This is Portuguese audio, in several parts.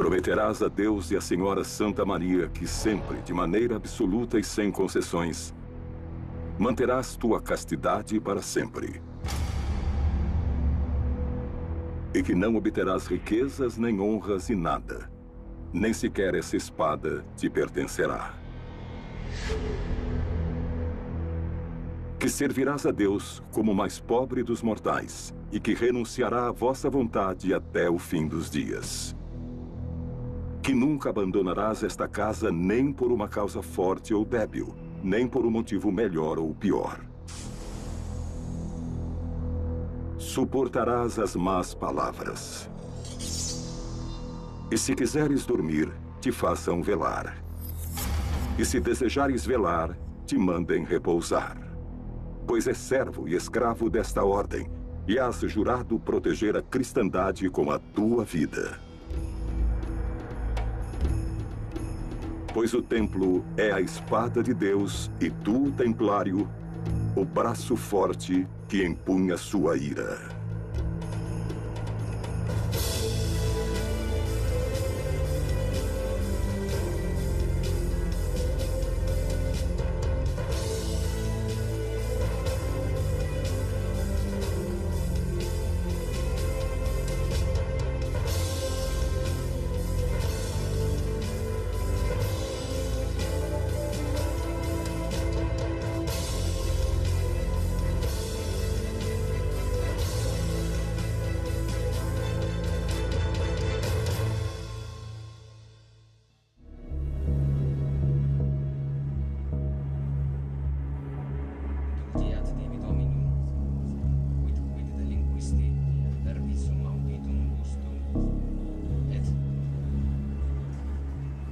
Prometerás a Deus e à Senhora Santa Maria que sempre, de maneira absoluta e sem concessões, manterás tua castidade para sempre. E que não obterás riquezas nem honras e nada, nem sequer essa espada te pertencerá. Que servirás a Deus como o mais pobre dos mortais e que renunciará à vossa vontade até o fim dos dias. Que nunca abandonarás esta casa nem por uma causa forte ou débil, nem por um motivo melhor ou pior. Suportarás as más palavras. E se quiseres dormir, te façam velar. E se desejares velar, te mandem repousar. Pois és servo e escravo desta ordem, e has jurado proteger a cristandade com a tua vida. Pois o templo é a espada de Deus e tu, templário, o braço forte que empunha sua ira.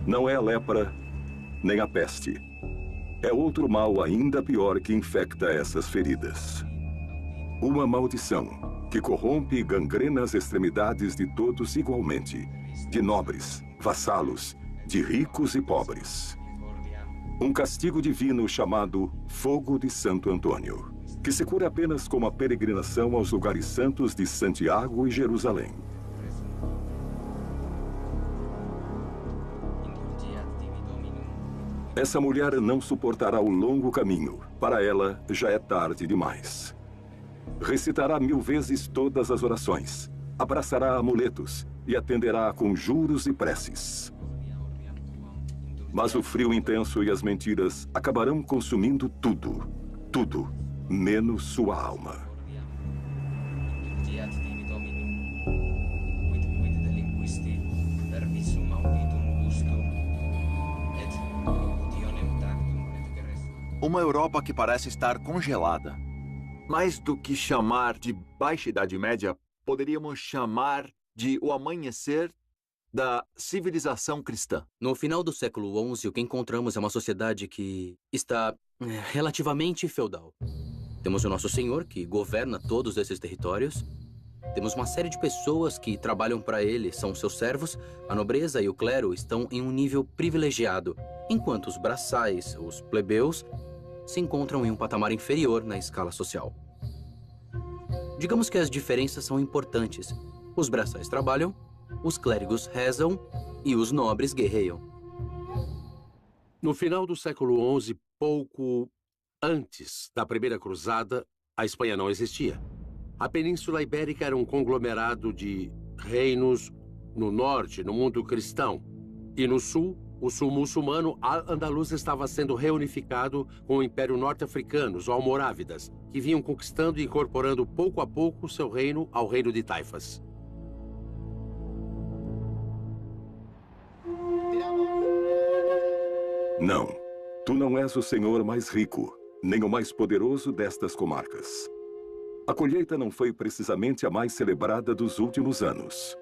Não é a lepra, nem a peste. É outro mal ainda pior que infecta essas feridas. Uma maldição que corrompe e gangrena as extremidades de todos igualmente, de nobres, vassalos, de ricos e pobres. Um castigo divino chamado Fogo de Santo Antônio, que se cura apenas com a peregrinação aos lugares santos de Santiago e Jerusalém. Essa mulher não suportará o longo caminho. Para ela, já é tarde demais. Recitará 1000 vezes todas as orações. Abraçará amuletos e atenderá a conjuros e preces. Mas o frio intenso e as mentiras acabarão consumindo tudo. Tudo, menos sua alma. Uma Europa que parece estar congelada. Mais do que chamar de Baixa Idade Média, poderíamos chamar de o amanhecer da civilização cristã. No final do século XI, o que encontramos é uma sociedade que está relativamente feudal. Temos o Nosso Senhor, que governa todos esses territórios. Temos uma série de pessoas que trabalham para ele, são seus servos. A nobreza e o clero estão em um nível privilegiado, enquanto os braçais, os plebeus, se encontram em um patamar inferior na escala social. Digamos que as diferenças são importantes. Os braçais trabalham, os clérigos rezam e os nobres guerreiam. No final do século XI, pouco antes da Primeira Cruzada, a Espanha não existia. A Península Ibérica era um conglomerado de reinos no norte, no mundo cristão, e no sul, o sul muçulmano, Al-Andalus estava sendo reunificado com o Império Norte-Africano, os Almorávidas, que vinham conquistando e incorporando pouco a pouco seu reino ao reino de Taifas. Não, tu não és o senhor mais rico, nem o mais poderoso destas comarcas. A colheita não foi precisamente a mais celebrada dos últimos anos.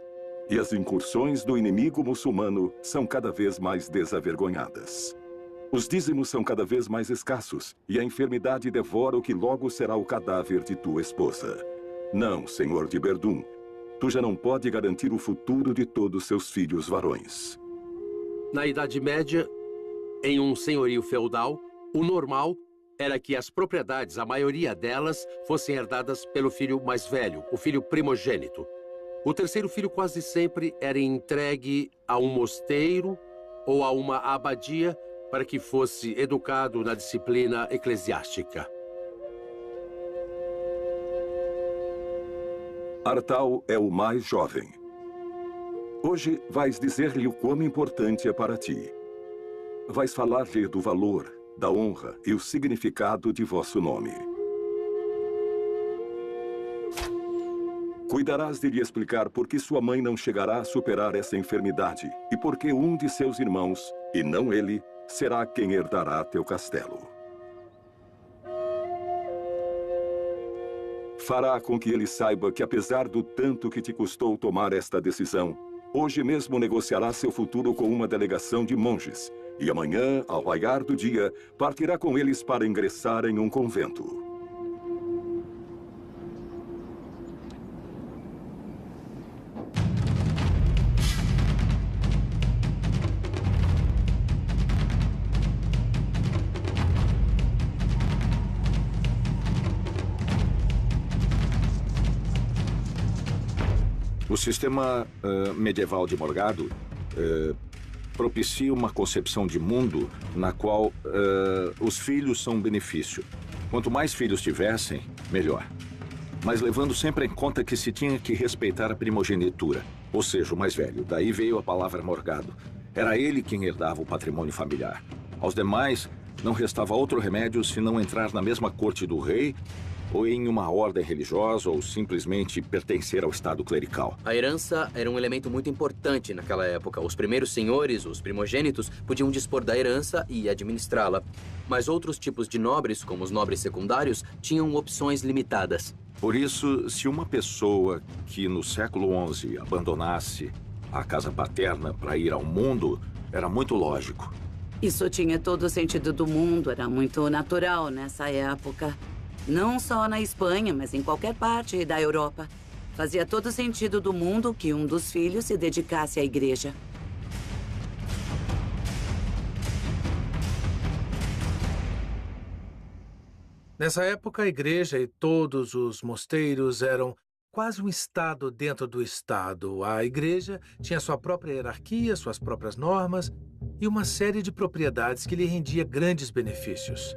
E as incursões do inimigo muçulmano são cada vez mais desavergonhadas. Os dízimos são cada vez mais escassos, e a enfermidade devora o que logo será o cadáver de tua esposa. Não, senhor de Verdun, tu já não pode garantir o futuro de todos seus filhos varões. Na Idade Média, em um senhorio feudal, o normal era que as propriedades, a maioria delas, fossem herdadas pelo filho mais velho, o filho primogênito. O terceiro filho quase sempre era entregue a um mosteiro ou a uma abadia para que fosse educado na disciplina eclesiástica. Artal é o mais jovem. Hoje vais dizer-lhe o quão importante é para ti. Vais falar-lhe do valor, da honra e o significado de vosso nome. Cuidarás de lhe explicar por que sua mãe não chegará a superar essa enfermidade e por que um de seus irmãos, e não ele, será quem herdará teu castelo. Fará com que ele saiba que, apesar do tanto que te custou tomar esta decisão, hoje mesmo negociará seu futuro com uma delegação de monges, e amanhã, ao raiar do dia, partirá com eles para ingressar em um convento. O sistema medieval de Morgado propicia uma concepção de mundo na qual os filhos são um benefício. Quanto mais filhos tivessem, melhor. Mas levando sempre em conta que se tinha que respeitar a primogenitura, ou seja, o mais velho. Daí veio a palavra Morgado. Era ele quem herdava o patrimônio familiar. Aos demais, não restava outro remédio senão entrar na mesma corte do rei, ou em uma ordem religiosa, ou simplesmente pertencer ao estado clerical. A herança era um elemento muito importante naquela época. Os primeiros senhores, os primogênitos, podiam dispor da herança e administrá-la. Mas outros tipos de nobres, como os nobres secundários, tinham opções limitadas. Por isso, se uma pessoa que no século XI abandonasse a casa paterna para ir ao mundo, era muito lógico. Isso tinha todo o sentido do mundo, era muito natural nessa época. Não só na Espanha, mas em qualquer parte da Europa. Fazia todo sentido do mundo que um dos filhos se dedicasse à igreja. Nessa época, a igreja e todos os mosteiros eram quase um estado dentro do estado. A igreja tinha sua própria hierarquia, suas próprias normas e uma série de propriedades que lhe rendia grandes benefícios.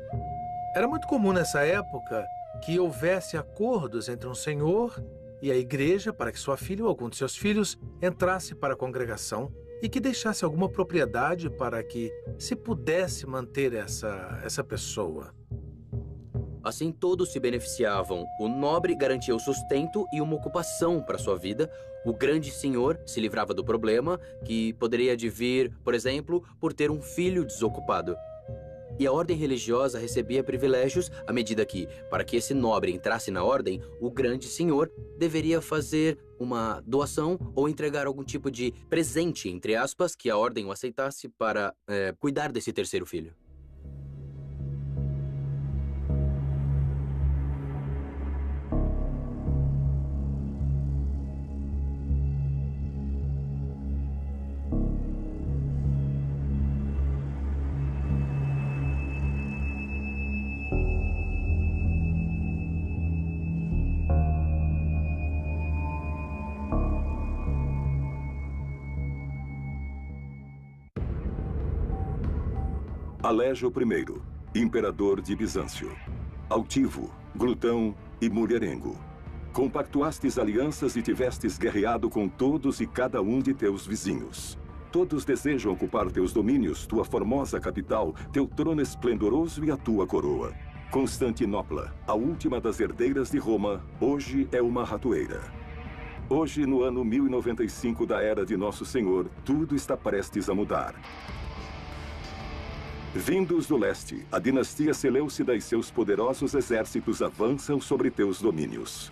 Era muito comum nessa época que houvesse acordos entre um senhor e a igreja para que sua filha ou algum de seus filhos entrasse para a congregação e que deixasse alguma propriedade para que se pudesse manter essa pessoa. Assim, todos se beneficiavam. O nobre garantia o sustento e uma ocupação para sua vida. O grande senhor se livrava do problema, que poderia advir, por exemplo, por ter um filho desocupado. E a ordem religiosa recebia privilégios à medida que, para que esse nobre entrasse na ordem, o grande senhor deveria fazer uma doação ou entregar algum tipo de presente, entre aspas, que a ordem o aceitasse para cuidar desse terceiro filho. Alégio I, imperador de Bizâncio. Altivo, glutão e mulherengo. Compactuastes alianças e tivestes guerreado com todos e cada um de teus vizinhos. Todos desejam ocupar teus domínios, tua formosa capital, teu trono esplendoroso e a tua coroa. Constantinopla, a última das herdeiras de Roma, hoje é uma ratoeira. Hoje, no ano 1095 da Era de Nosso Senhor, tudo está prestes a mudar. Vindos do leste, a dinastia Seleucida e seus poderosos exércitos avançam sobre teus domínios.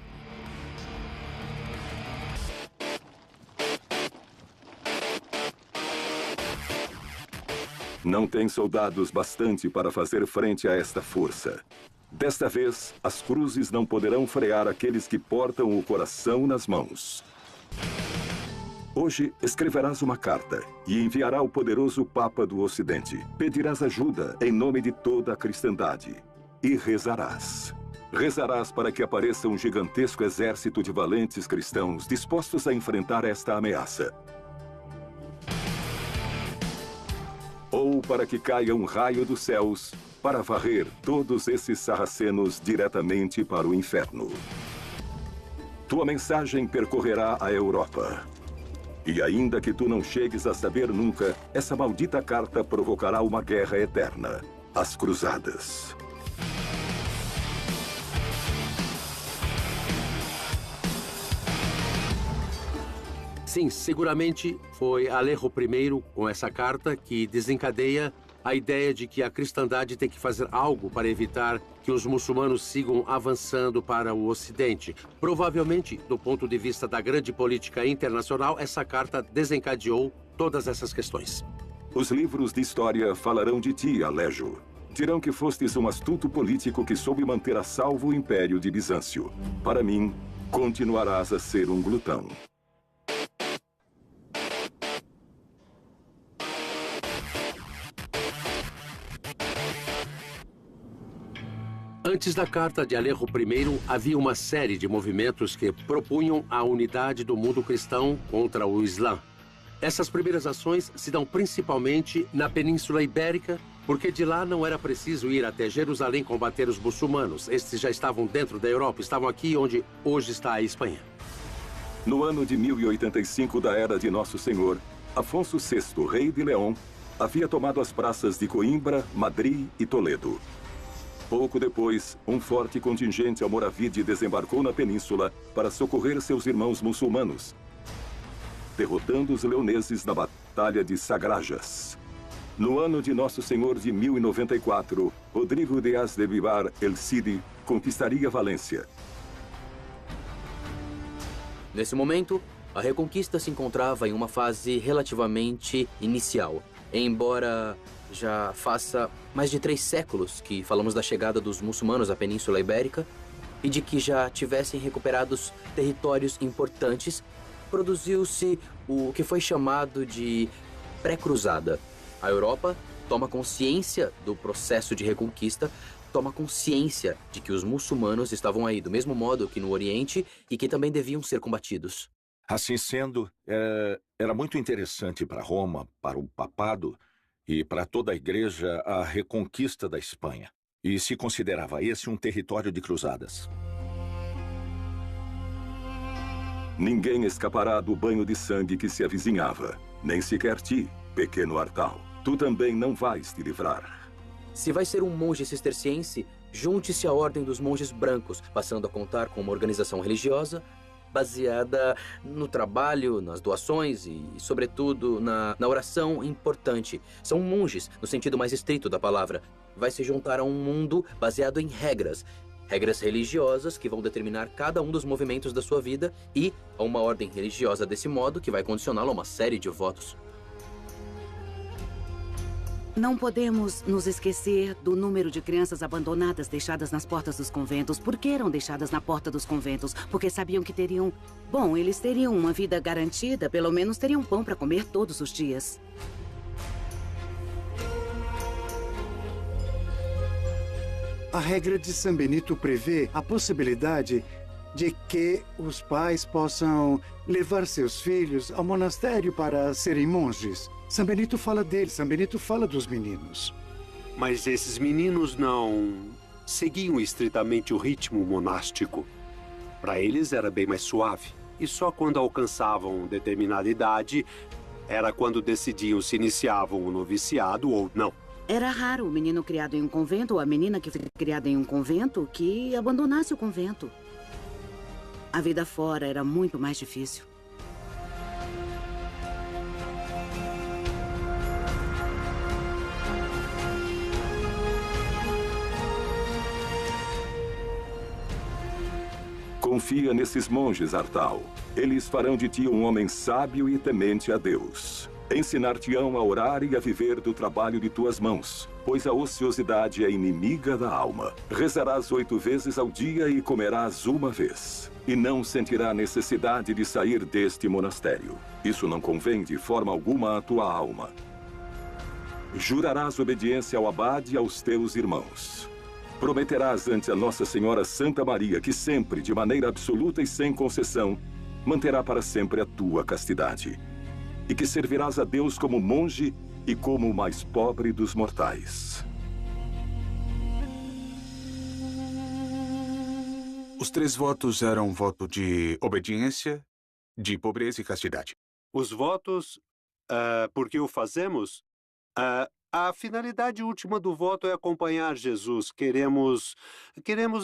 Não tem soldados bastante para fazer frente a esta força. Desta vez, as cruzes não poderão frear aqueles que portam o coração nas mãos. Hoje, escreverás uma carta e enviará ao poderoso Papa do Ocidente. Pedirás ajuda em nome de toda a cristandade e rezarás. Rezarás para que apareça um gigantesco exército de valentes cristãos dispostos a enfrentar esta ameaça. Ou para que caia um raio dos céus para varrer todos esses sarracenos diretamente para o inferno. Tua mensagem percorrerá a Europa. E ainda que tu não chegues a saber nunca, essa maldita carta provocará uma guerra eterna. As Cruzadas. Sim, seguramente foi Alejo I, com essa carta, que desencadeia a ideia de que a cristandade tem que fazer algo para evitar que os muçulmanos sigam avançando para o Ocidente. Provavelmente, do ponto de vista da grande política internacional, essa carta desencadeou todas essas questões. Os livros de história falarão de ti, Alejo. Dirão que fostes um astuto político que soube manter a salvo o Império de Bizâncio. Para mim, continuarás a ser um glutão. Antes da carta de Alejo I, havia uma série de movimentos que propunham a unidade do mundo cristão contra o Islã. Essas primeiras ações se dão principalmente na Península Ibérica, porque de lá não era preciso ir até Jerusalém combater os muçulmanos. Estes já estavam dentro da Europa, estavam aqui onde hoje está a Espanha. No ano de 1085 da Era de Nosso Senhor, Afonso VI, rei de León, havia tomado as praças de Coimbra, Madrid e Toledo. Pouco depois, um forte contingente almorávide desembarcou na península para socorrer seus irmãos muçulmanos, derrotando os leoneses na Batalha de Sagrajas. No ano de Nosso Senhor de 1094, Rodrigo Dias de Vivar el Cid conquistaria Valência. Nesse momento, a Reconquista se encontrava em uma fase relativamente inicial, embora já faça mais de 3 séculos que falamos da chegada dos muçulmanos à Península Ibérica e de que já tivessem recuperados territórios importantes, produziu-se o que foi chamado de pré-cruzada. A Europa toma consciência do processo de reconquista, toma consciência de que os muçulmanos estavam aí do mesmo modo que no Oriente e que também deviam ser combatidos. Assim sendo, era muito interessante para Roma, para o papado e para toda a igreja a reconquista da Espanha. E se considerava esse um território de cruzadas. Ninguém escapará do banho de sangue que se avizinhava. Nem sequer ti, pequeno Artal. Tu também não vais te livrar. Se vai ser um monge cisterciense, junte-se à Ordem dos Monges Brancos, passando a contar com uma organização religiosa baseada no trabalho, nas doações e, sobretudo, na oração importante. São monges, no sentido mais estrito da palavra. Vai se juntar a um mundo baseado em regras. Regras religiosas que vão determinar cada um dos movimentos da sua vida e a uma ordem religiosa desse modo que vai condicioná-lo a uma série de votos. Não podemos nos esquecer do número de crianças abandonadas deixadas nas portas dos conventos. Por que eram deixadas na porta dos conventos? Porque sabiam que teriam... Bom, eles teriam uma vida garantida, pelo menos teriam pão para comer todos os dias. A regra de São Benito prevê a possibilidade de que os pais possam levar seus filhos ao monastério para serem monges. São Benito fala deles, São Benito fala dos meninos. Mas esses meninos não seguiam estritamente o ritmo monástico. Para eles era bem mais suave. E só quando alcançavam determinada idade era quando decidiam se iniciavam o noviciado ou não. Era raro o menino criado em um convento ou a menina que foi criada em um convento que abandonasse o convento. A vida fora era muito mais difícil. Confia nesses monges, Artal. Eles farão de ti um homem sábio e temente a Deus. Ensinar-te-ão a orar e a viver do trabalho de tuas mãos, pois a ociosidade é inimiga da alma. Rezarás 8 vezes ao dia e comerás uma vez. E não sentirá necessidade de sair deste monastério. Isso não convém de forma alguma à tua alma. Jurarás obediência ao abade e aos teus irmãos. Prometerás ante a Nossa Senhora Santa Maria que sempre, de maneira absoluta e sem concessão, manterá para sempre a tua castidade, e que servirás a Deus como monge e como o mais pobre dos mortais. Os 3 votos eram voto de obediência, de pobreza e castidade. Os votos, por que o fazemos? A finalidade última do voto é acompanhar Jesus. Queremos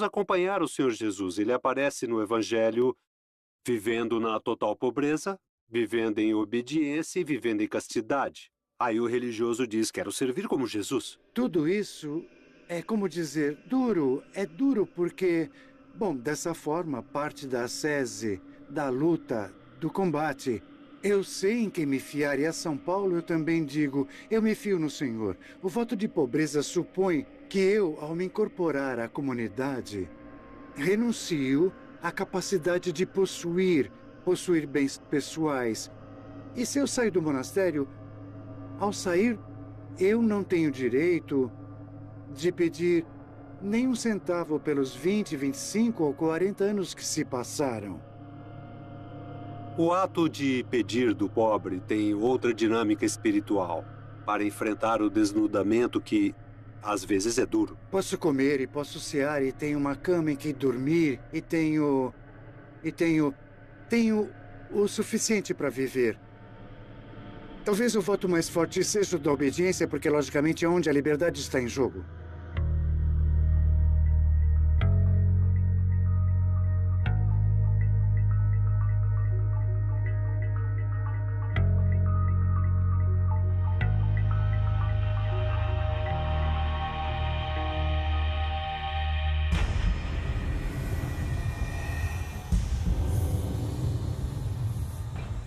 acompanhar o Senhor Jesus. Ele aparece no Evangelho vivendo na total pobreza, vivendo em obediência e vivendo em castidade. Aí o religioso diz, quero servir como Jesus. Tudo isso é, como dizer, duro. É duro porque, bom, dessa forma, parte da ascese, da luta, do combate. Eu sei em quem me fiar, e a São Paulo eu também digo, eu me fio no Senhor. O voto de pobreza supõe que eu, ao me incorporar à comunidade, renuncio à capacidade de possuir bens pessoais. E se eu sair do monastério, ao sair, eu não tenho direito de pedir nem um centavo pelos 20, 25 ou 40 anos que se passaram. O ato de pedir do pobre tem outra dinâmica espiritual para enfrentar o desnudamento que, às vezes, é duro. Posso comer e posso cear e tenho uma cama em que dormir e tenho o suficiente para viver. Talvez o voto mais forte seja o da obediência, porque, logicamente, é onde a liberdade está em jogo.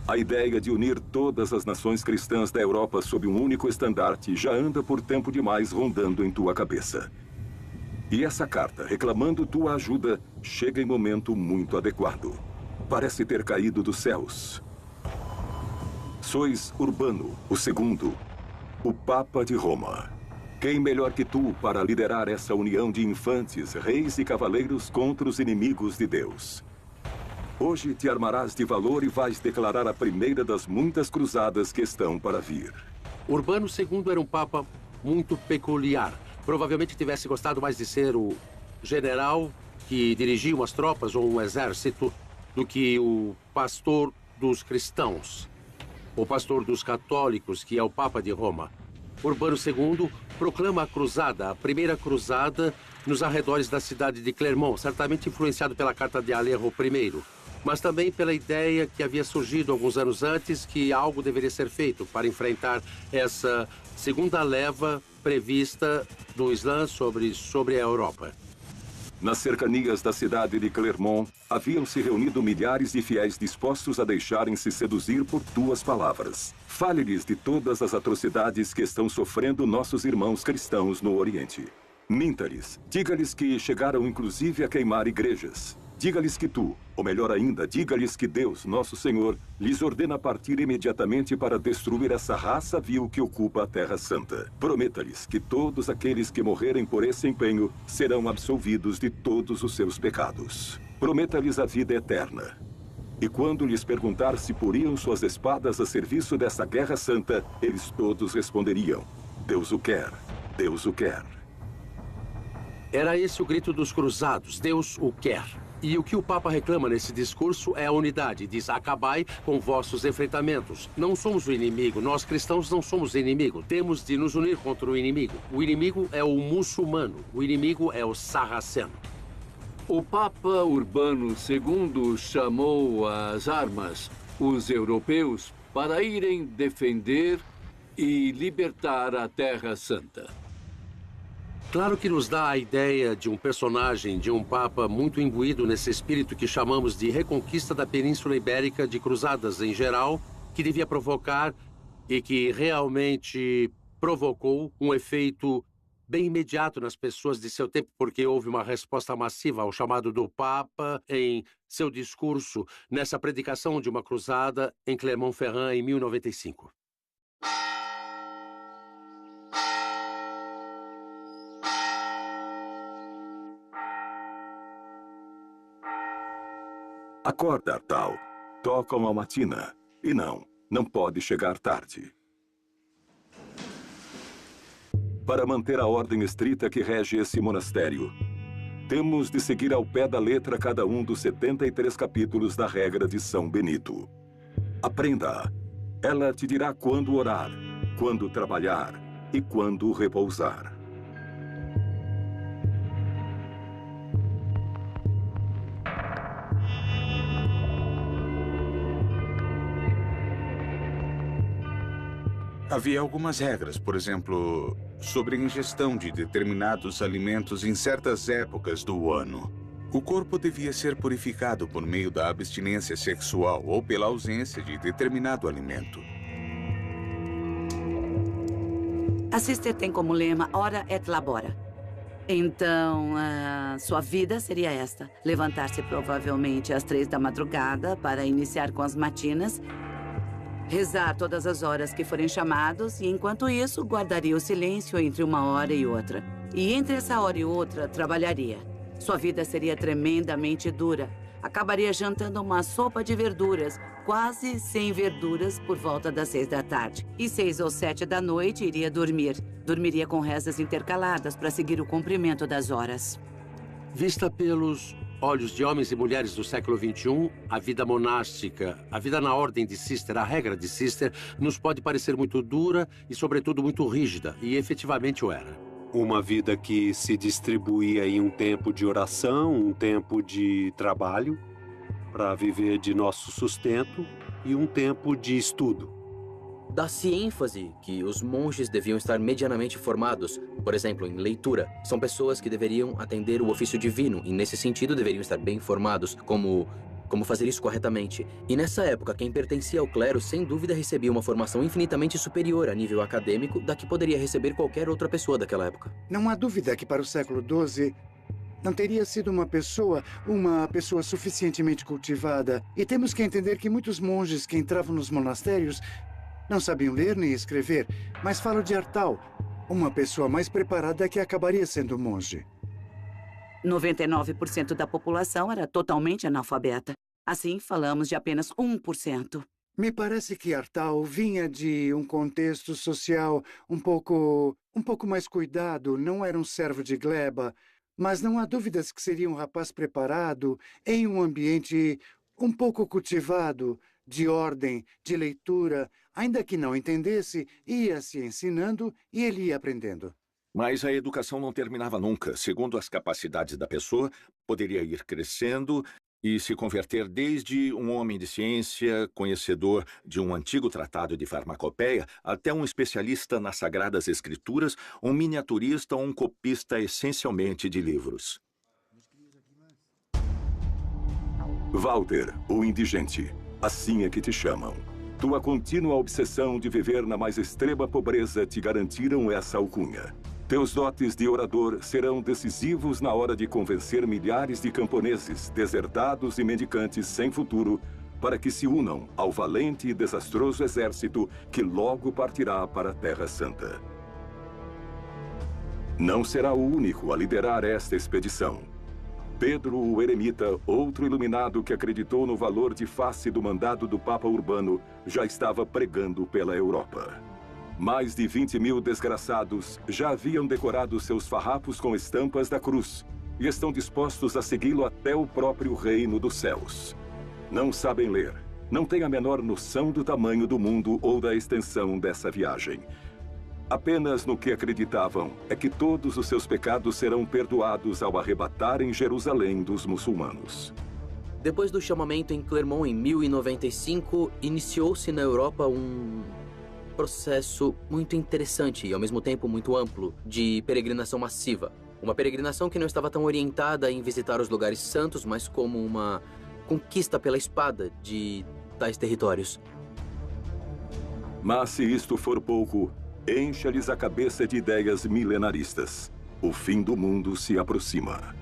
A ideia de unir todas as nações cristãs da Europa sob um único estandarte já anda por tempo demais rondando em tua cabeça. E essa carta, reclamando tua ajuda, chega em momento muito adequado. Parece ter caído dos céus. Sois Urbano, o segundo, o Papa de Roma. Quem melhor que tu para liderar essa união de infantes, reis e cavaleiros contra os inimigos de Deus? Hoje te armarás de valor e vais declarar a primeira das muitas cruzadas que estão para vir. Urbano II era um papa muito peculiar. Provavelmente tivesse gostado mais de ser o general que dirigia umas tropas ou um exército do que o pastor dos cristãos, o pastor dos católicos, que é o Papa de Roma. Urbano II proclama a cruzada, a primeira cruzada, nos arredores da cidade de Clermont, certamente influenciado pela Carta de Alejo I, mas também pela ideia que havia surgido alguns anos antes que algo deveria ser feito para enfrentar essa segunda leva prevista do Islã sobre a Europa. Nas cercanias da cidade de Clermont, haviam se reunido milhares de fiéis dispostos a deixarem-se seduzir por tuas palavras. Fale-lhes de todas as atrocidades que estão sofrendo nossos irmãos cristãos no Oriente. Minta-lhes, diga-lhes que chegaram inclusive a queimar igrejas. Diga-lhes que tu, ou melhor ainda, diga-lhes que Deus, nosso Senhor, lhes ordena partir imediatamente para destruir essa raça vil que ocupa a Terra Santa. Prometa-lhes que todos aqueles que morrerem por esse empenho serão absolvidos de todos os seus pecados. Prometa-lhes a vida eterna. E quando lhes perguntar se poriam suas espadas a serviço dessa guerra santa, eles todos responderiam: Deus o quer, Deus o quer. Era esse o grito dos cruzados, Deus o quer. E o que o Papa reclama nesse discurso é a unidade. Diz, acabai com vossos enfrentamentos. Não somos o inimigo, nós cristãos não somos o inimigo. Temos de nos unir contra o inimigo. O inimigo é o muçulmano, o inimigo é o sarraceno. O Papa Urbano II chamou às armas os europeus para irem defender e libertar a Terra Santa. Claro que nos dá a ideia de um personagem, de um papa muito imbuído nesse espírito que chamamos de reconquista da Península Ibérica, de cruzadas em geral, que devia provocar e que realmente provocou um efeito bem imediato nas pessoas de seu tempo, porque houve uma resposta massiva ao chamado do Papa em seu discurso nessa predicação de uma cruzada em Clermont-Ferrand em 1095. Acorda, Artal. Tocam a matina. E não pode chegar tarde. Para manter a ordem estrita que rege esse monastério, temos de seguir ao pé da letra cada um dos 73 capítulos da regra de São Benito. Aprenda-a. Ela te dirá quando orar, quando trabalhar e quando repousar. Havia algumas regras, por exemplo, sobre a ingestão de determinados alimentos em certas épocas do ano. O corpo devia ser purificado por meio da abstinência sexual ou pela ausência de determinado alimento. A Sister tem como lema Ora et Labora. Então, sua vida seria esta. Levantar-se provavelmente às 3 da madrugada para iniciar com as matinas, rezar todas as horas que forem chamados e, enquanto isso, guardaria o silêncio entre uma hora e outra. E entre essa hora e outra, trabalharia. Sua vida seria tremendamente dura. Acabaria jantando uma sopa de verduras, quase sem verduras, por volta das 6 da tarde. E 6 ou 7 da noite iria dormir. Dormiria com rezas intercaladas para seguir o cumprimento das horas. Vista pelos olhos de homens e mulheres do século XXI, a vida monástica, a vida na ordem de Sister, a regra de Sister, nos pode parecer muito dura e, sobretudo, muito rígida. E efetivamente o era. Uma vida que se distribuía em um tempo de oração, um tempo de trabalho, para viver de nosso sustento, e um tempo de estudo. Dá-se ênfase que os monges deviam estar medianamente formados, por exemplo, em leitura. São pessoas que deveriam atender o ofício divino e, nesse sentido, deveriam estar bem informados, como fazer isso corretamente. E nessa época, quem pertencia ao clero, sem dúvida, recebia uma formação infinitamente superior a nível acadêmico da que poderia receber qualquer outra pessoa daquela época. Não há dúvida que para o século XII não teria sido uma pessoa suficientemente cultivada. E temos que entender que muitos monges que entravam nos monastérios não sabiam ler nem escrever, mas falo de Artal, uma pessoa mais preparada que acabaria sendo monge. 99% da população era totalmente analfabeta. Assim, falamos de apenas 1%. Me parece que Artal vinha de um contexto social um pouco mais cuidado, não era um servo de gleba, mas não há dúvidas que seria um rapaz preparado em um ambiente um pouco cultivado, de ordem, de leitura. Ainda que não entendesse, ia se ensinando e ele ia aprendendo. Mas a educação não terminava nunca. Segundo as capacidades da pessoa, poderia ir crescendo e se converter desde um homem de ciência, conhecedor de um antigo tratado de farmacopeia, até um especialista nas Sagradas Escrituras, um miniaturista ou um copista essencialmente de livros. Walter, o indigente. Assim é que te chamam. Tua contínua obsessão de viver na mais extrema pobreza te garantiram essa alcunha. Teus dotes de orador serão decisivos na hora de convencer milhares de camponeses, deserdados e mendicantes sem futuro para que se unam ao valente e desastroso exército que logo partirá para a Terra Santa. Não será o único a liderar esta expedição. Pedro o Eremita, outro iluminado que acreditou no valor de face do mandado do Papa Urbano, já estava pregando pela Europa. Mais de 20.000 desgraçados já haviam decorado seus farrapos com estampas da cruz e estão dispostos a segui-lo até o próprio reino dos céus. Não sabem ler, não têm a menor noção do tamanho do mundo ou da extensão dessa viagem. Apenas no que acreditavam é que todos os seus pecados serão perdoados ao arrebatarem Jerusalém dos muçulmanos. Depois do chamamento em Clermont em 1095, iniciou-se na Europa um processo muito interessante e, ao mesmo tempo, muito amplo de peregrinação massiva. Uma peregrinação que não estava tão orientada em visitar os lugares santos, mas como uma conquista pela espada de tais territórios. Mas se isto for pouco, encha-lhes a cabeça de ideias milenaristas. O fim do mundo se aproxima.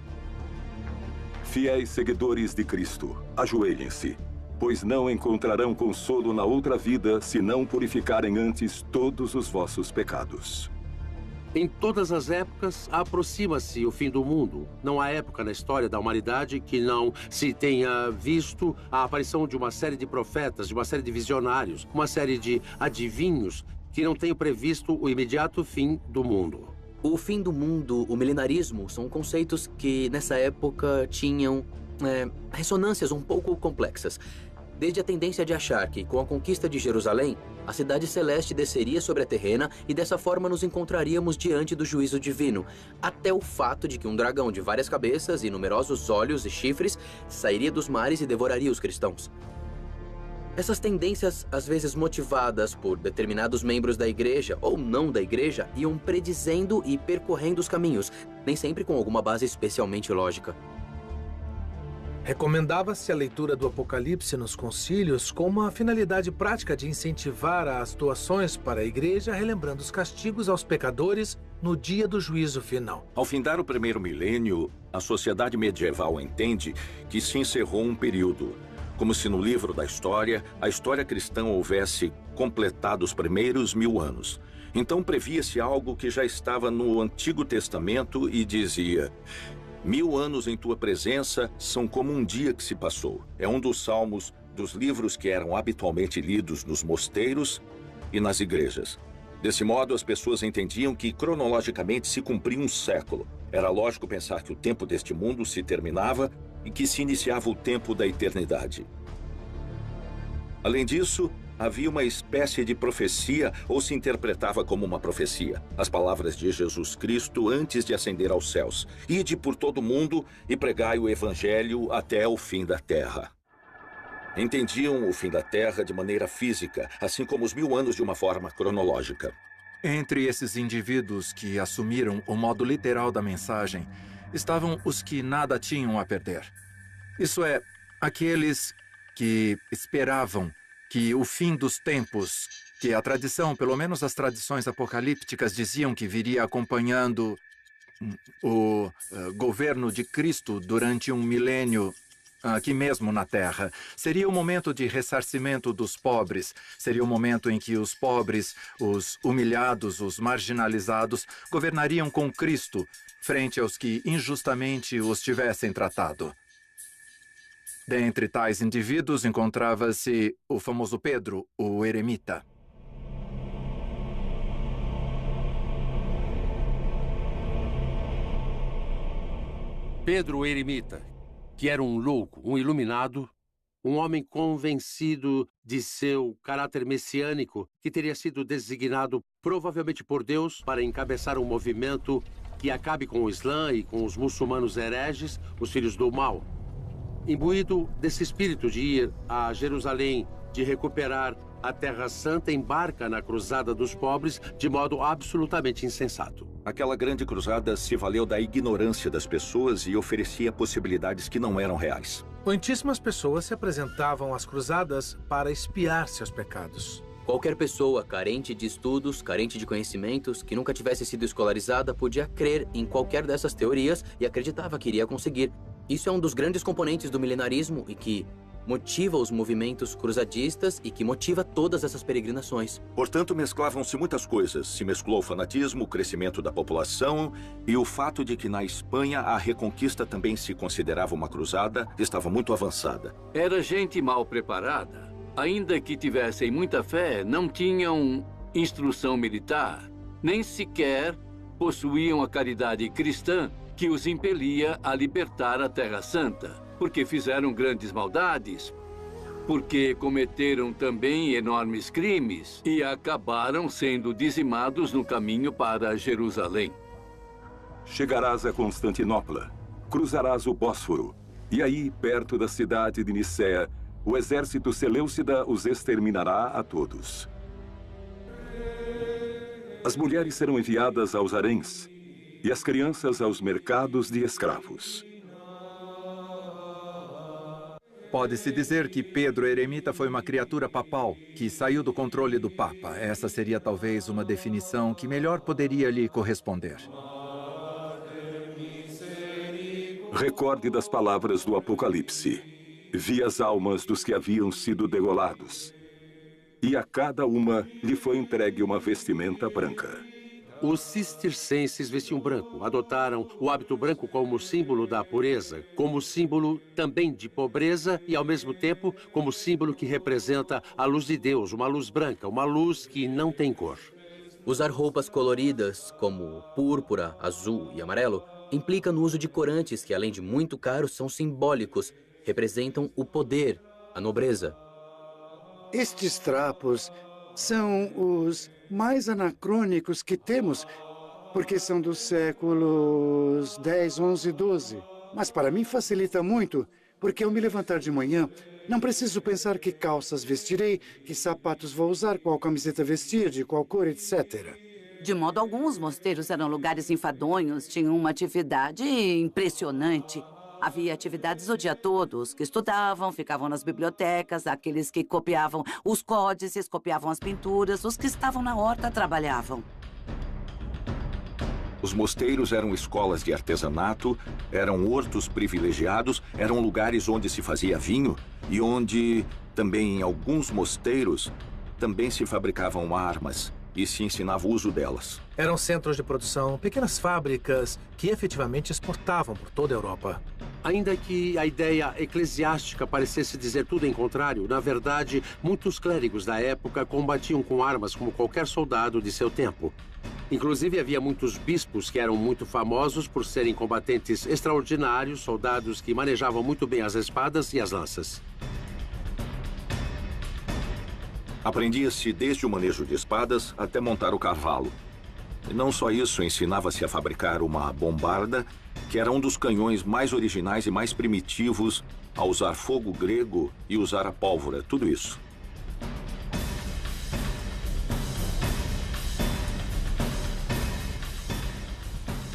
Fiéis seguidores de Cristo, ajoelhem-se, pois não encontrarão consolo na outra vida se não purificarem antes todos os vossos pecados. Em todas as épocas, aproxima-se o fim do mundo. Não há época na história da humanidade que não se tenha visto a aparição de uma série de profetas, de uma série de visionários, uma série de adivinhos que não tenham previsto o imediato fim do mundo. O fim do mundo, o milenarismo, são conceitos que nessa época tinham ressonâncias um pouco complexas. Desde a tendência de achar que, com a conquista de Jerusalém, a cidade celeste desceria sobre a terrena e dessa forma nos encontraríamos diante do juízo divino, até o fato de que um dragão de várias cabeças e numerosos olhos e chifres sairia dos mares e devoraria os cristãos. Essas tendências, às vezes motivadas por determinados membros da igreja ou não da igreja, iam predizendo e percorrendo os caminhos, nem sempre com alguma base especialmente lógica. Recomendava-se a leitura do Apocalipse nos concílios com uma finalidade prática de incentivar as doações para a igreja, relembrando os castigos aos pecadores no dia do juízo final. Ao findar o primeiro milênio, a sociedade medieval entende que se encerrou um período, como se no livro da história, a história cristã houvesse completado os primeiros 1000 anos. Então previa-se algo que já estava no Antigo Testamento e dizia: 1000 anos em tua presença são como um dia que se passou. É um dos salmos dos livros que eram habitualmente lidos nos mosteiros e nas igrejas. Desse modo, as pessoas entendiam que cronologicamente se cumpria um século. Era lógico pensar que o tempo deste mundo se terminava e que se iniciava o tempo da eternidade. Além disso, havia uma espécie de profecia, ou se interpretava como uma profecia. As palavras de Jesus Cristo antes de ascender aos céus: ide por todo o mundo e pregai o evangelho até o fim da terra. Entendiam o fim da terra de maneira física, assim como os 1000 anos de uma forma cronológica. Entre esses indivíduos que assumiram o modo literal da mensagem, estavam os que nada tinham a perder. Isso é, aqueles que esperavam que o fim dos tempos, que a tradição, pelo menos as tradições apocalípticas, diziam que viria acompanhando o governo de Cristo durante um milênio aqui mesmo na Terra. Seria o momento de ressarcimento dos pobres. Seria o momento em que os pobres, os humilhados, os marginalizados, governariam com Cristo frente aos que injustamente os tivessem tratado. Dentre tais indivíduos encontrava-se o famoso Pedro, o eremita. Pedro, o eremita, que era um louco, um iluminado, um homem convencido de seu caráter messiânico, que teria sido designado provavelmente por Deus para encabeçar um movimento que acabe com o Islã e com os muçulmanos hereges, os filhos do mal. Imbuído desse espírito de ir a Jerusalém, de recuperar a Terra Santa, embarca na Cruzada dos Pobres de modo absolutamente insensato. Aquela grande cruzada se valeu da ignorância das pessoas e oferecia possibilidades que não eram reais. Muitíssimas pessoas se apresentavam às cruzadas para expiar seus pecados. Qualquer pessoa carente de estudos, carente de conhecimentos, que nunca tivesse sido escolarizada, podia crer em qualquer dessas teorias e acreditava que iria conseguir. Isso é um dos grandes componentes do milenarismo e que motiva os movimentos cruzadistas e que motiva todas essas peregrinações. Portanto, mesclavam-se muitas coisas. Se mesclou o fanatismo, o crescimento da população e o fato de que na Espanha a reconquista também se considerava uma cruzada, estava muito avançada. Era gente mal preparada. Ainda que tivessem muita fé, não tinham instrução militar, nem sequer possuíam a caridade cristã que os impelia a libertar a Terra Santa, porque fizeram grandes maldades, porque cometeram também enormes crimes e acabaram sendo dizimados no caminho para Jerusalém. Chegarás a Constantinopla, cruzarás o Bósforo, e aí, perto da cidade de Nicéia, o exército seleucida os exterminará a todos. As mulheres serão enviadas aos haréns e as crianças aos mercados de escravos. Pode-se dizer que Pedro Eremita foi uma criatura papal que saiu do controle do Papa. Essa seria talvez uma definição que melhor poderia lhe corresponder. Recorde das palavras do Apocalipse. Vi as almas dos que haviam sido degolados, e a cada uma lhe foi entregue uma vestimenta branca. Os cistercenses vestiam branco, adotaram o hábito branco como símbolo da pureza, como símbolo também de pobreza e, ao mesmo tempo, como símbolo que representa a luz de Deus, uma luz branca, uma luz que não tem cor. Usar roupas coloridas, como púrpura, azul e amarelo, implica no uso de corantes que, além de muito caros, são simbólicos, representam o poder, a nobreza. Estes trapos são os mais anacrônicos que temos, porque são dos séculos 10, 11, 12. Mas para mim facilita muito, porque ao me levantar de manhã, não preciso pensar que calças vestirei, que sapatos vou usar, qual camiseta vestir, de qual cor, etc. De modo algum, os mosteiros eram lugares enfadonhos, tinham uma atividade impressionante. Havia atividades o dia todo. Os que estudavam ficavam nas bibliotecas, aqueles que copiavam os códices, copiavam as pinturas, os que estavam na horta trabalhavam. Os mosteiros eram escolas de artesanato, eram hortos privilegiados, eram lugares onde se fazia vinho e onde, também em alguns mosteiros, também se fabricavam armas e se ensinava o uso delas. Eram centros de produção, pequenas fábricas que efetivamente exportavam por toda a Europa. Ainda que a ideia eclesiástica parecesse dizer tudo em contrário, na verdade, muitos clérigos da época combatiam com armas como qualquer soldado de seu tempo. Inclusive, havia muitos bispos que eram muito famosos por serem combatentes extraordinários, soldados que manejavam muito bem as espadas e as lanças. Aprendia-se desde o manejo de espadas até montar o cavalo. E não só isso, ensinava-se a fabricar uma bombarda, que era um dos canhões mais originais e mais primitivos, a usar fogo grego e usar a pólvora, tudo isso.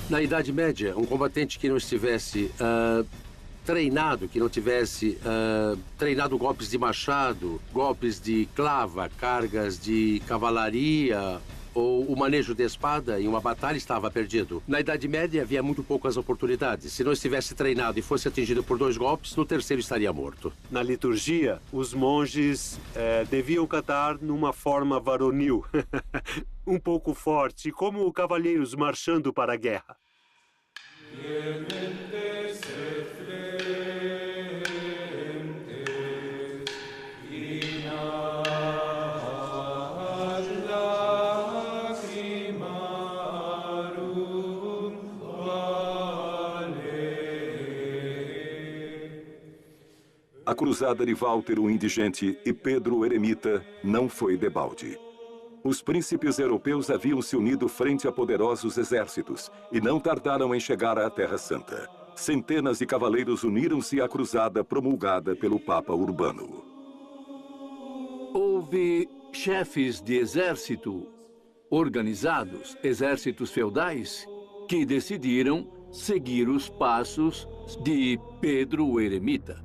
Na Idade Média, um combatente que não estivesse treinado, que não tivesse treinado golpes de machado, golpes de clava, cargas de cavalaria ou o manejo de espada em uma batalha, estava perdido. Na Idade Média havia muito poucas oportunidades. Se não estivesse treinado e fosse atingido por 2 golpes, no terceiro estaria morto. Na liturgia, os monges deviam cantar numa forma varonil, um pouco forte, como cavalheiros marchando para a guerra. A cruzada de Walter o Indigente e Pedro o Eremita não foi debalde. Os príncipes europeus haviam se unido frente a poderosos exércitos e não tardaram em chegar à Terra Santa. Centenas de cavaleiros uniram-se à cruzada promulgada pelo Papa Urbano. Houve chefes de exército organizados, exércitos feudais, que decidiram seguir os passos de Pedro o Eremita.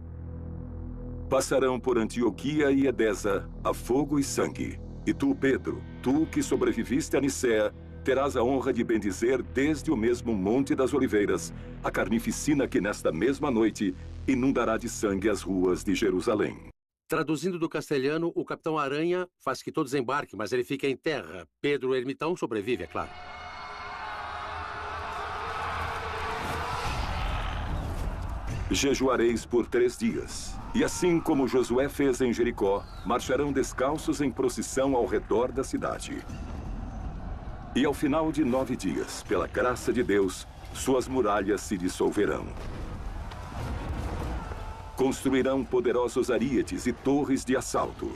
Passarão por Antioquia e Edesa a fogo e sangue. E tu, Pedro, tu que sobreviviste a Nicéia, terás a honra de bendizer desde o mesmo Monte das Oliveiras a carnificina que nesta mesma noite inundará de sangue as ruas de Jerusalém. Traduzindo do castelhano, o Capitão Aranha faz que todos embarquem, mas ele fica em terra. Pedro o Ermitão sobrevive, é claro. Jejuareis por 3 dias. E assim como Josué fez em Jericó, marcharão descalços em procissão ao redor da cidade. E ao final de 9 dias, pela graça de Deus, suas muralhas se dissolverão. Construirão poderosos aríetes e torres de assalto.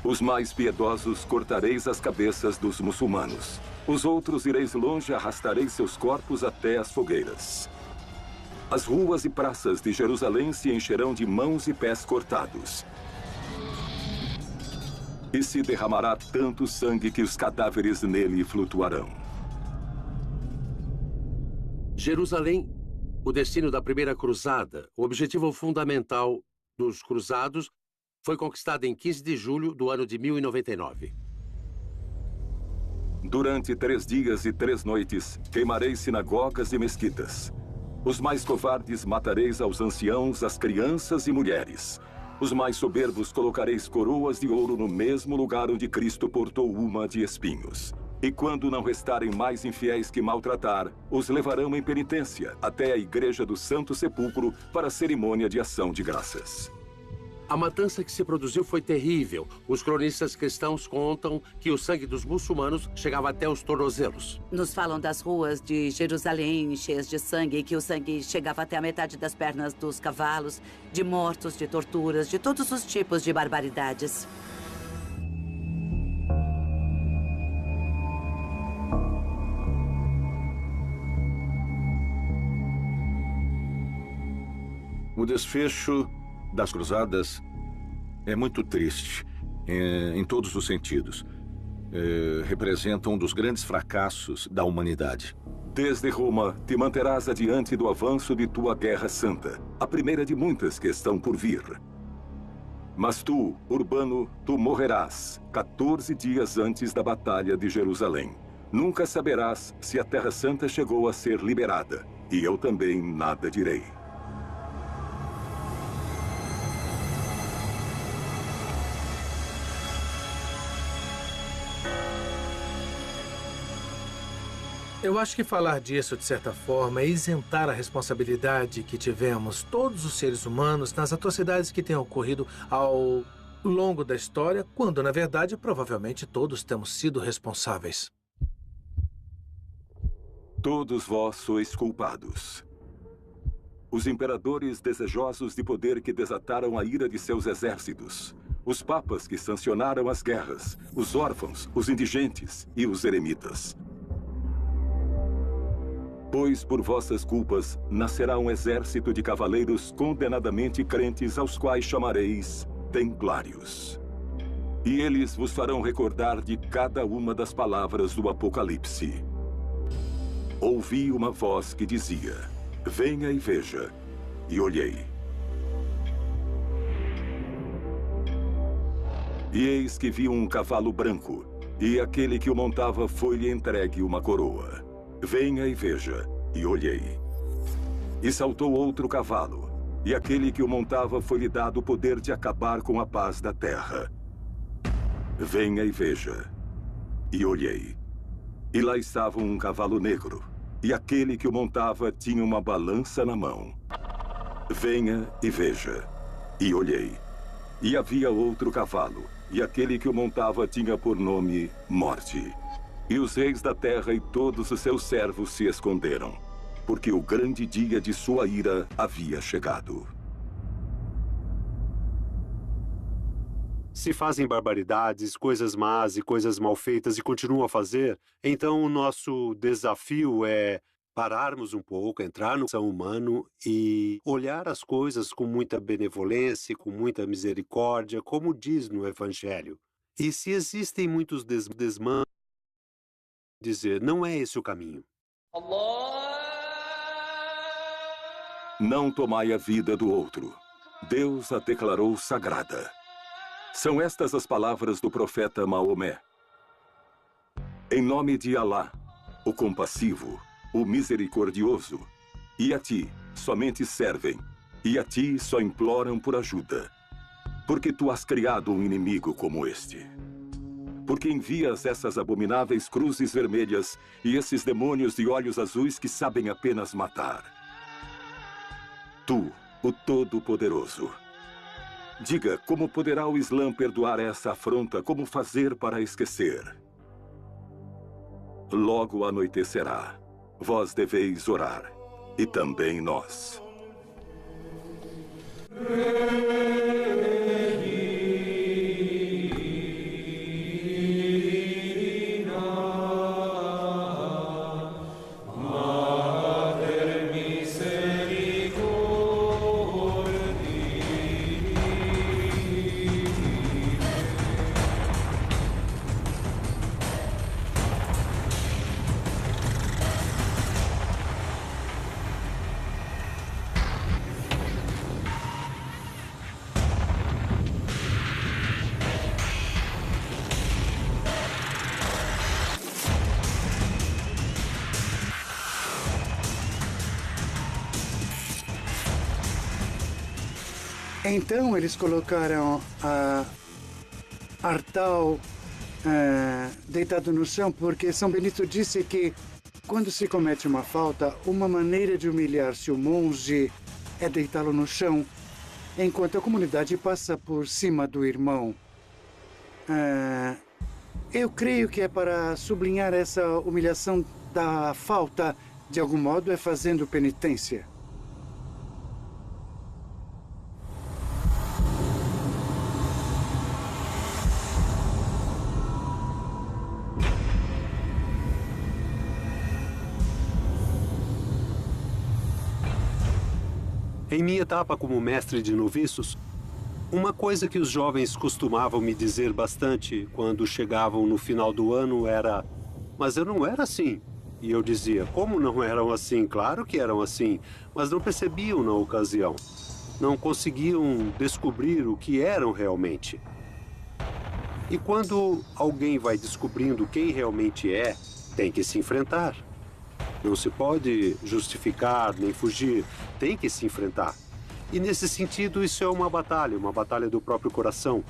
Os mais piedosos cortareis as cabeças dos muçulmanos. Os outros ireis longe e arrastareis seus corpos até as fogueiras. As ruas e praças de Jerusalém se encherão de mãos e pés cortados. E se derramará tanto sangue que os cadáveres nele flutuarão. Jerusalém, o destino da primeira cruzada, o objetivo fundamental dos cruzados, foi conquistada em 15 de julho do ano de 1099. Durante 3 dias e 3 noites, queimareis sinagogas e mesquitas. Os mais covardes matareis aos anciãos, às crianças e mulheres. Os mais soberbos colocareis coroas de ouro no mesmo lugar onde Cristo portou uma de espinhos. E quando não restarem mais infiéis que maltratar, os levarão em penitência até a igreja do Santo Sepulcro para a cerimônia de ação de graças. A matança que se produziu foi terrível. Os cronistas cristãos contam que o sangue dos muçulmanos chegava até os tornozelos. Nos falam das ruas de Jerusalém cheias de sangue e que o sangue chegava até a metade das pernas dos cavalos, de mortos, de torturas, de todos os tipos de barbaridades. O desfecho das cruzadas é muito triste, em todos os sentidos. Representa um dos grandes fracassos da humanidade. Desde Roma, te manterás adiante do avanço de tua guerra santa, a primeira de muitas que estão por vir. Mas tu, Urbano, tu morrerás 14 dias antes da Batalha de Jerusalém. Nunca saberás se a Terra Santa chegou a ser liberada, e eu também nada direi. Eu acho que falar disso, de certa forma, é isentar a responsabilidade que tivemos, todos os seres humanos, nas atrocidades que têm ocorrido ao longo da história, quando, na verdade, provavelmente todos temos sido responsáveis. Todos vós sois culpados. Os imperadores desejosos de poder que desataram a ira de seus exércitos. Os papas que sancionaram as guerras. Os órfãos, os indigentes e os eremitas. Pois por vossas culpas nascerá um exército de cavaleiros condenadamente crentes, aos quais chamareis templários. E eles vos farão recordar de cada uma das palavras do Apocalipse. Ouvi uma voz que dizia: venha e veja. E olhei. E eis que vi um cavalo branco, e aquele que o montava foi-lhe entregue uma coroa. Venha e veja, e olhei. E saltou outro cavalo, e aquele que o montava foi-lhe dado o poder de acabar com a paz da terra. Venha e veja, e olhei. E lá estava um cavalo negro, e aquele que o montava tinha uma balança na mão. Venha e veja, e olhei. E havia outro cavalo, e aquele que o montava tinha por nome Morte. E os reis da terra e todos os seus servos se esconderam, porque o grande dia de sua ira havia chegado. Se fazem barbaridades, coisas más e coisas mal feitas e continuam a fazer, então o nosso desafio é pararmos um pouco, entrar no coração humano e olhar as coisas com muita benevolência, com muita misericórdia, como diz no Evangelho. E se existem muitos desmandos, dizer, não é esse o caminho. Não tomai a vida do outro. Deus a declarou sagrada. São estas as palavras do profeta Maomé. Em nome de Alá, o compassivo, o misericordioso, e a ti somente servem, e a ti só imploram por ajuda, porque tu has criado um inimigo como este. Porque envias essas abomináveis cruzes vermelhas e esses demônios de olhos azuis que sabem apenas matar. Tu, o Todo-Poderoso. Diga, como poderá o Islã perdoar essa afronta? Como fazer para esquecer? Logo anoitecerá. Vós deveis orar, e também nós. Então eles colocaram a Artal deitado no chão, porque São Benito disse que quando se comete uma falta, uma maneira de humilhar-se o monge é deitá-lo no chão, enquanto a comunidade passa por cima do irmão. Eu creio que é para sublinhar essa humilhação da falta, de algum modo, é fazendo penitência. Em minha etapa como mestre de noviços, uma coisa que os jovens costumavam me dizer bastante quando chegavam no final do ano era: mas eu não era assim. E eu dizia: como não eram assim? Claro que eram assim, mas não percebiam na ocasião. Não conseguiam descobrir o que eram realmente. E quando alguém vai descobrindo quem realmente é, tem que se enfrentar. Não se pode justificar nem fugir, tem que se enfrentar. E nesse sentido, isso é uma batalha do próprio coração,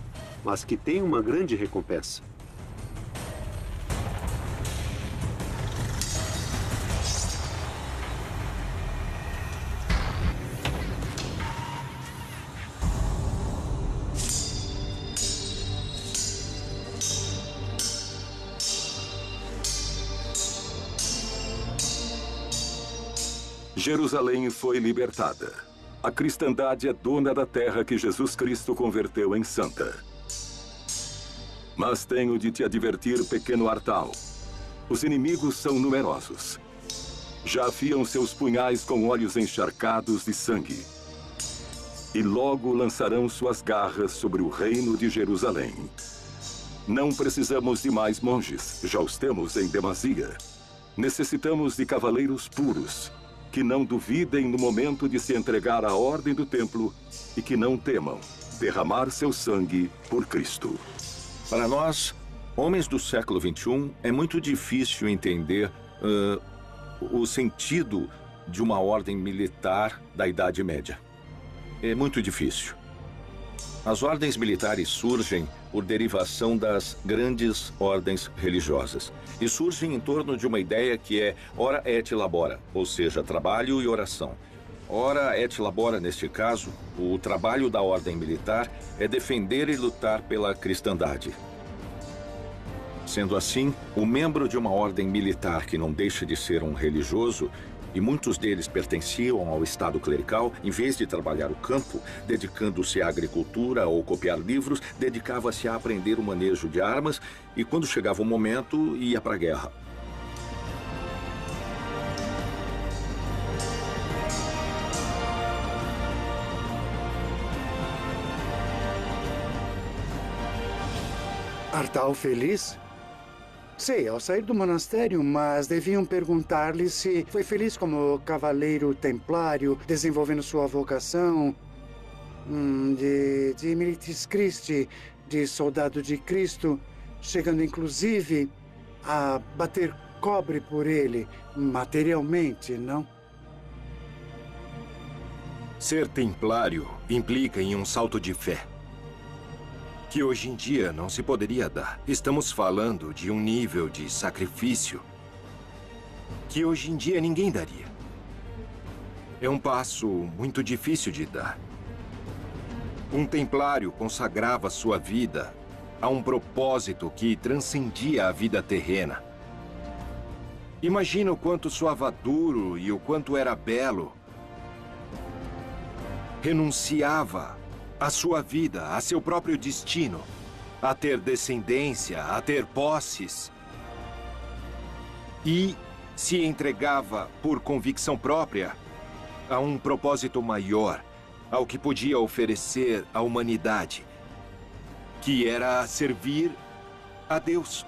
mas que tem uma grande recompensa. Jerusalém foi libertada. A cristandade é dona da terra que Jesus Cristo converteu em santa. Mas tenho de te advertir, pequeno Artal. Os inimigos são numerosos. Já afiam seus punhais com olhos encharcados de sangue. E logo lançarão suas garras sobre o reino de Jerusalém. Não precisamos de mais monges, já os temos em demasia. Necessitamos de cavaleiros puros, que não duvidem no momento de se entregar à ordem do templo e que não temam derramar seu sangue por Cristo. Para nós, homens do século XXI, é muito difícil entender o sentido de uma ordem militar da Idade Média. É muito difícil. As ordens militares surgem por derivação das grandes ordens religiosas. E surgem em torno de uma ideia que é ora et labora, ou seja, trabalho e oração. Ora et labora, neste caso, o trabalho da ordem militar é defender e lutar pela cristandade. Sendo assim, o membro de uma ordem militar que não deixa de ser um religioso, e muitos deles pertenciam ao estado clerical, em vez de trabalhar o campo, dedicando-se à agricultura ou copiar livros, dedicava-se a aprender o manejo de armas e, quando chegava o momento, ia para a guerra. Artal feliz? Sei, ao sair do monastério, mas deviam perguntar-lhe se foi feliz como cavaleiro templário, desenvolvendo sua vocação de Militis Christi, de soldado de Cristo, chegando inclusive a bater cobre por ele, materialmente, não? Ser templário implica em um salto de fé, que hoje em dia não se poderia dar. Estamos falando de um nível de sacrifício que hoje em dia ninguém daria. É um passo muito difícil de dar. Um templário consagrava sua vida a um propósito que transcendia a vida terrena. Imagina o quanto soava duro e o quanto era belo. Renunciava a sua vida, a seu próprio destino, a ter descendência, a ter posses. E se entregava por convicção própria a um propósito maior, ao que podia oferecer à humanidade, que era servir a Deus.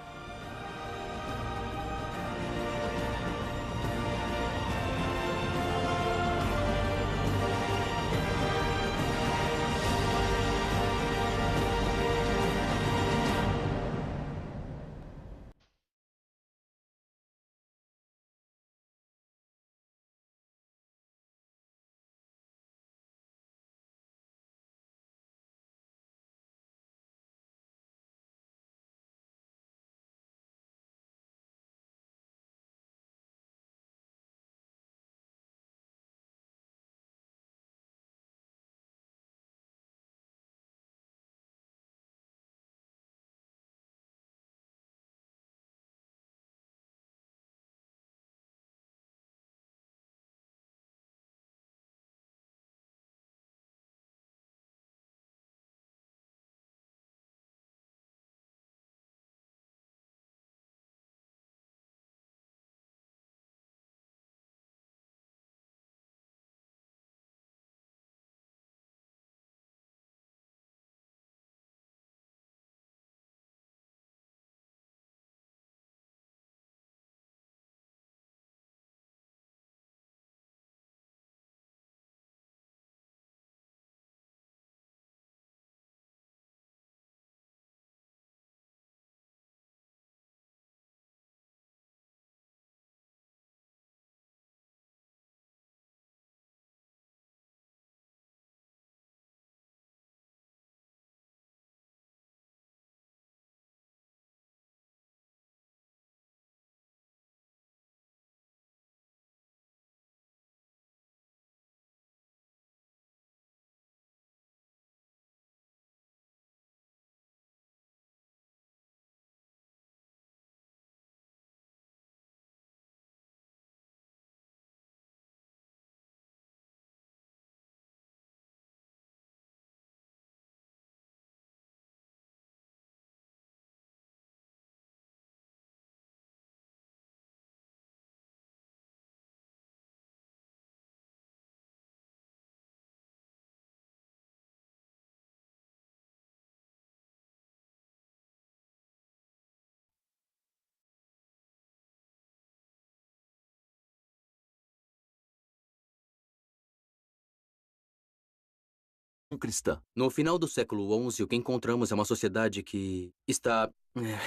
cristã. No final do século XI, o que encontramos é uma sociedade que está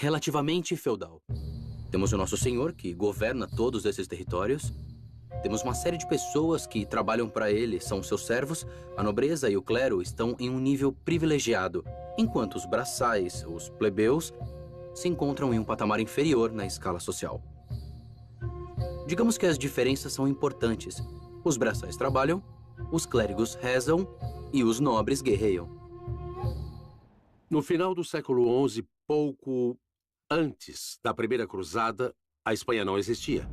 relativamente feudal. Temos o nosso senhor, que governa todos esses territórios. Temos uma série de pessoas que trabalham para ele, são seus servos. A nobreza e o clero estão em um nível privilegiado, enquanto os braçais, os plebeus, se encontram em um patamar inferior na escala social. Digamos que as diferenças são importantes. Os braçais trabalham, os clérigos rezam e os nobres guerreiam. No final do século XI, pouco antes da Primeira Cruzada, a Espanha não existia.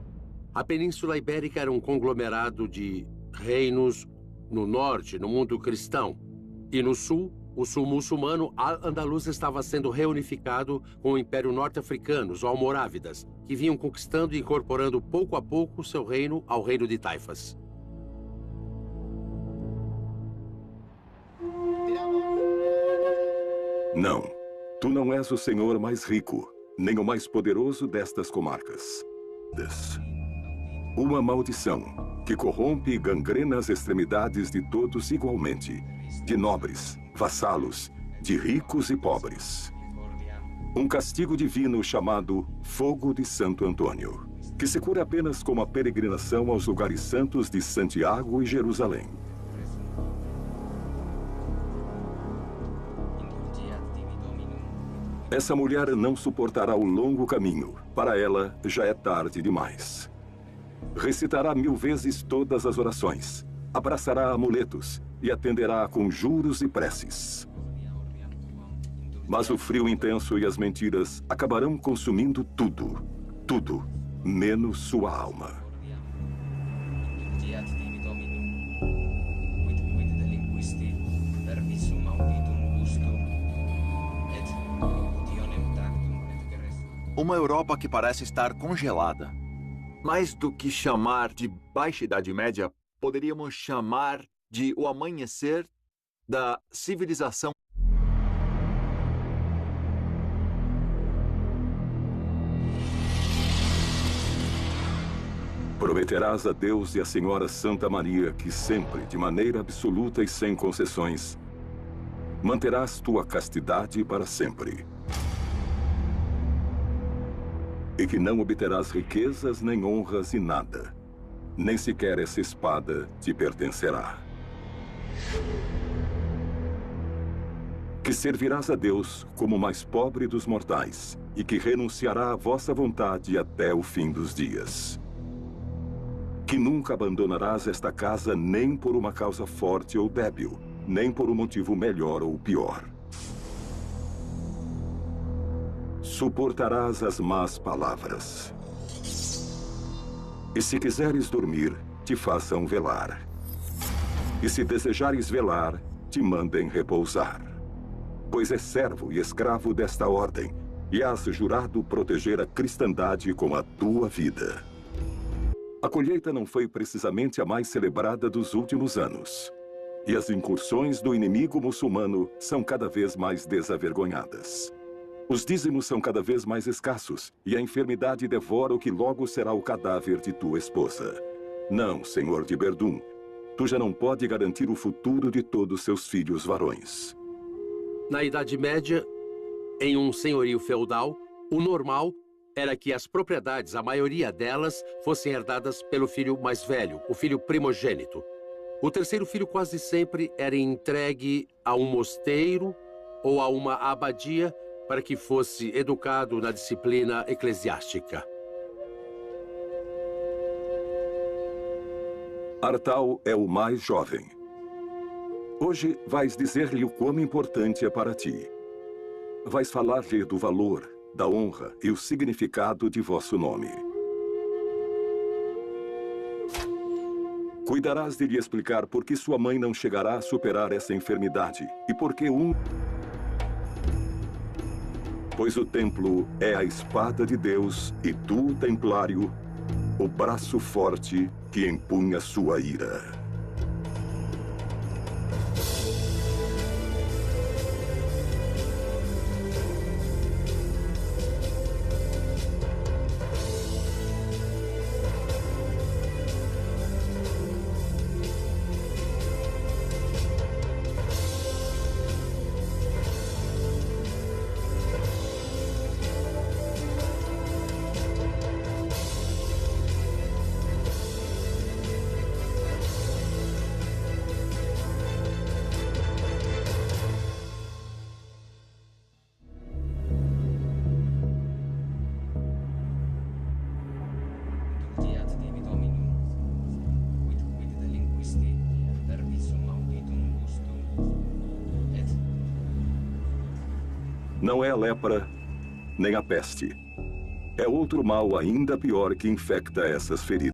A Península Ibérica era um conglomerado de reinos no norte, no mundo cristão, e no sul, o sul muçulmano. Al-Andalus estava sendo reunificado com o Império Norte-Africano, os Almorávidas, que vinham conquistando e incorporando pouco a pouco seu reino ao reino de Taifas. Não, tu não és o senhor mais rico, nem o mais poderoso destas comarcas. Uma maldição que corrompe e gangrena as extremidades de todos igualmente, de nobres, vassalos, de ricos e pobres. Um castigo divino chamado Fogo de Santo Antônio, que se cura apenas com a peregrinação aos lugares santos de Santiago e Jerusalém. Essa mulher não suportará o longo caminho. Para ela, já é tarde demais. Recitará 1000 vezes todas as orações, abraçará amuletos e atenderá a conjuros e preces. Mas o frio intenso e as mentiras acabarão consumindo tudo, tudo, menos sua alma. Uma Europa que parece estar congelada. Mais do que chamar de Baixa Idade Média, poderíamos chamar de o amanhecer da civilização. Prometerás a Deus e à Senhora Santa Maria que sempre, de maneira absoluta e sem concessões, manterás tua castidade para sempre. E que não obterás riquezas nem honras e nada. Nem sequer essa espada te pertencerá. Que servirás a Deus como o mais pobre dos mortais e que renunciará à vossa vontade até o fim dos dias. Que nunca abandonarás esta casa nem por uma causa forte ou débil, nem por um motivo melhor ou pior. Suportarás as más palavras. E se quiseres dormir, te façam velar. E se desejares velar, te mandem repousar. Pois és servo e escravo desta ordem, e has jurado proteger a cristandade com a tua vida. A colheita não foi precisamente a mais celebrada dos últimos anos. E as incursões do inimigo muçulmano são cada vez mais desavergonhadas. Os dízimos são cada vez mais escassos, e a enfermidade devora o que logo será o cadáver de tua esposa. Não, senhor de Verdun, tu já não pode garantir o futuro de todos seus filhos varões. Na Idade Média, em um senhorio feudal, o normal era que as propriedades, a maioria delas, fossem herdadas pelo filho mais velho, o filho primogênito. O terceiro filho quase sempre era entregue a um mosteiro ou a uma abadia para que fosse educado na disciplina eclesiástica. Artal é o mais jovem. Hoje vais dizer-lhe o quão importante é para ti. Vais falar-lhe do valor, da honra e o significado de vosso nome. Cuidarás de lhe explicar por que sua mãe não chegará a superar essa enfermidade e por que Pois o templo é a espada de Deus e tu, templário, o braço forte que empunha sua ira. Não é a lepra, nem a peste. É outro mal ainda pior que infecta essas feridas.